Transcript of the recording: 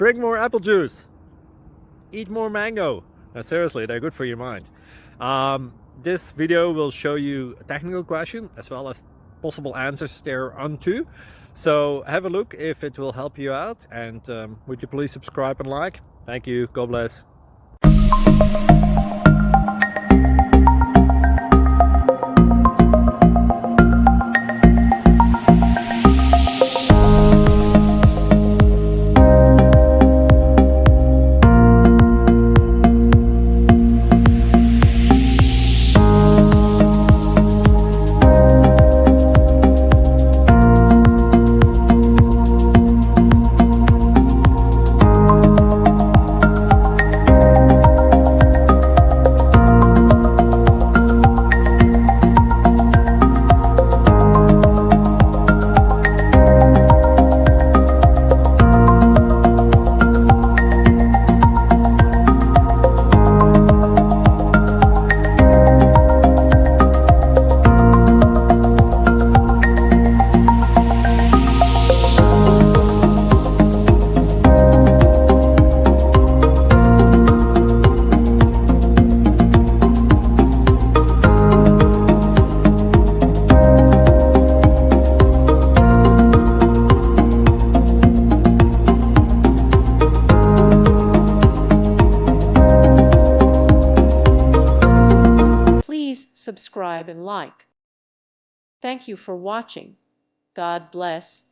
Drink more apple juice. Eat more mango. Now, seriously, they're good for your mind. This video will show you a technical question as well as possible answers thereunto. So have a look if it will help you out, and would you please subscribe and like? Thank you. God bless. Subscribe and like. Thank you for watching. God bless.